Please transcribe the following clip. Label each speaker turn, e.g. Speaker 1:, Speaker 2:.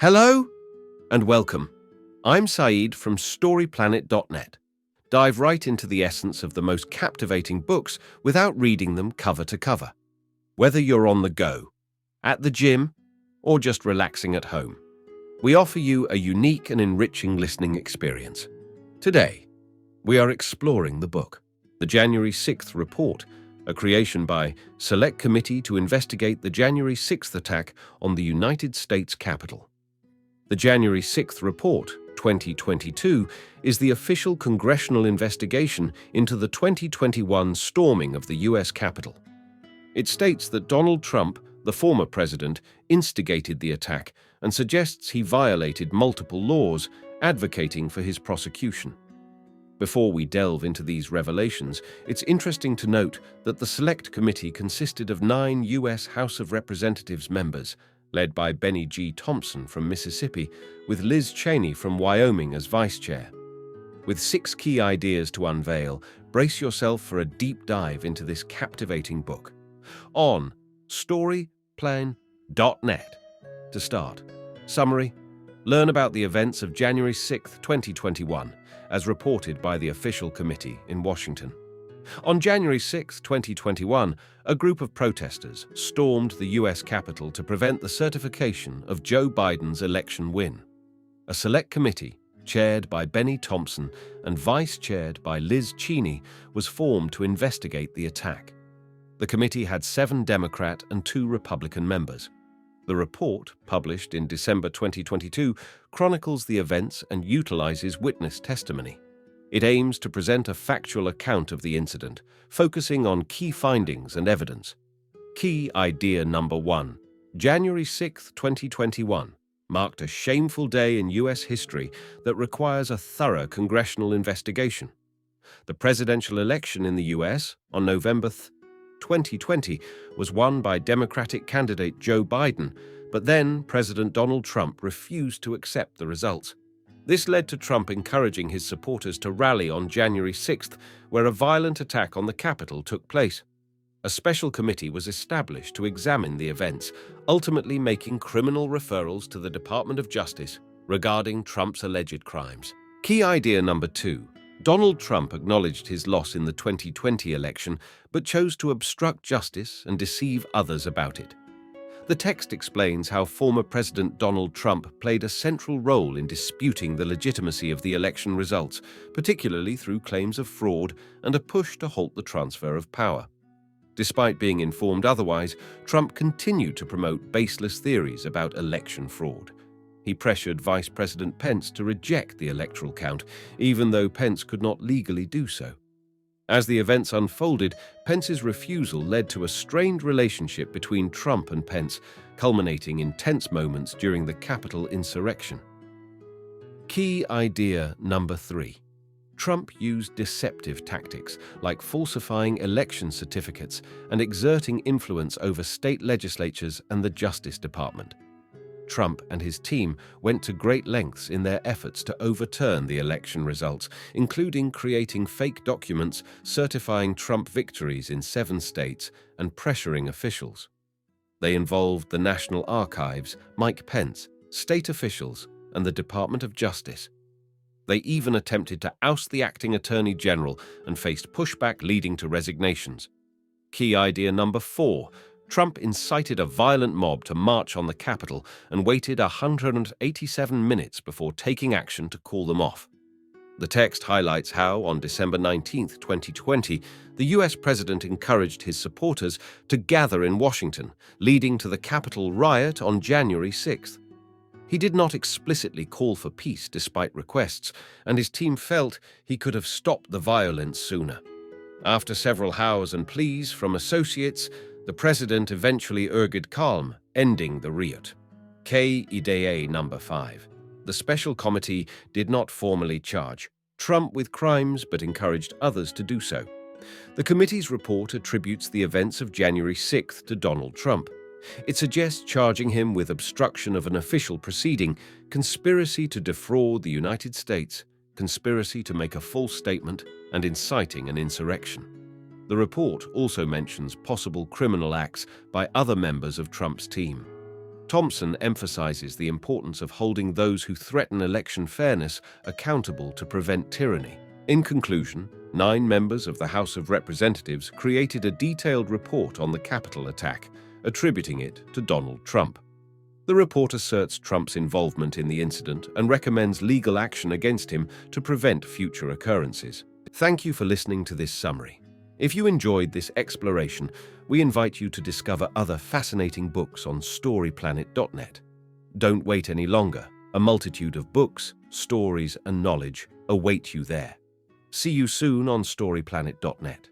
Speaker 1: Hello and welcome. I'm Saeed from StoryPlanet.net. Dive right into the essence of the most captivating books without reading them cover to cover. Whether you're on the go, at the gym, or just relaxing at home, we offer you a unique and enriching listening experience. Today, we are exploring the book, The January 6th Report, a creation by Select Committee to investigate the January 6th attack on the United States Capitol. The January 6th Report, 2022, is the official congressional investigation into the 2021 storming of the U.S. Capitol. It states that Donald Trump, the former president, instigated the attack and suggests he violated multiple laws, advocating for his prosecution. Before we delve into these revelations, it's interesting to note that the Select Committee consisted of 9 U.S. House of Representatives members, led by Bennie G. Thompson from Mississippi, with Liz Cheney from Wyoming as vice chair. With 6 key ideas to unveil, brace yourself for a deep dive into this captivating book. On StoryPlanet.net. To start, summary: learn about the events of January 6, 2021, as reported by the official committee in Washington. On January 6, 2021, a group of protesters stormed the U.S. Capitol to prevent the certification of Joe Biden's election win. A select committee, chaired by Bennie Thompson and vice-chaired by Liz Cheney, was formed to investigate the attack. The committee had 7 Democrat and 2 Republican members. The report, published in December 2022, chronicles the events and utilizes witness testimony. It aims to present a factual account of the incident, focusing on key findings and evidence. Key idea number 1. January 6, 2021, marked a shameful day in U.S. history that requires a thorough congressional investigation. The presidential election in the U.S. on November 2020 was won by Democratic candidate Joe Biden, but then President Donald Trump refused to accept the results. This led to Trump encouraging his supporters to rally on January 6th, where a violent attack on the Capitol took place. A special committee was established to examine the events, ultimately making criminal referrals to the Department of Justice regarding Trump's alleged crimes. Key idea number 2. Donald Trump acknowledged his loss in the 2020 election, but chose to obstruct justice and deceive others about it. The text explains how former President Donald Trump played a central role in disputing the legitimacy of the election results, particularly through claims of fraud and a push to halt the transfer of power. Despite being informed otherwise, Trump continued to promote baseless theories about election fraud. He pressured Vice President Pence to reject the electoral count, even though Pence could not legally do so. As the events unfolded, Pence's refusal led to a strained relationship between Trump and Pence, culminating in tense moments during the Capitol insurrection. Key idea number 3. Trump used deceptive tactics, like falsifying election certificates and exerting influence over state legislatures and the Justice Department. Trump and his team went to great lengths in their efforts to overturn the election results, including creating fake documents certifying Trump victories in 7 states and pressuring officials. They involved the National Archives, Mike Pence, state officials, and the Department of Justice. They even attempted to oust the acting attorney general and faced pushback leading to resignations. Key idea number 4. Trump incited a violent mob to march on the Capitol and waited 187 minutes before taking action to call them off. The text highlights how, on December 19, 2020, the U.S. president encouraged his supporters to gather in Washington, leading to the Capitol riot on January 6th. He did not explicitly call for peace despite requests, and his team felt he could have stopped the violence sooner. After several hows and pleas from associates, the president eventually urged calm, ending the riot. Key idea number 5. The special committee did not formally charge Trump with crimes but encouraged others to do so. The committee's report attributes the events of January 6th to Donald Trump. It suggests charging him with obstruction of an official proceeding, conspiracy to defraud the United States, conspiracy to make a false statement, and inciting an insurrection. The report also mentions possible criminal acts by other members of Trump's team. Thompson emphasizes the importance of holding those who threaten election fairness accountable to prevent tyranny. In conclusion, 9 members of the House of Representatives created a detailed report on the Capitol attack, attributing it to Donald Trump. The report asserts Trump's involvement in the incident and recommends legal action against him to prevent future occurrences. Thank you for listening to this summary. If you enjoyed this exploration, we invite you to discover other fascinating books on StoryPlanet.net. Don't wait any longer. A multitude of books, stories, and knowledge await you there. See you soon on StoryPlanet.net.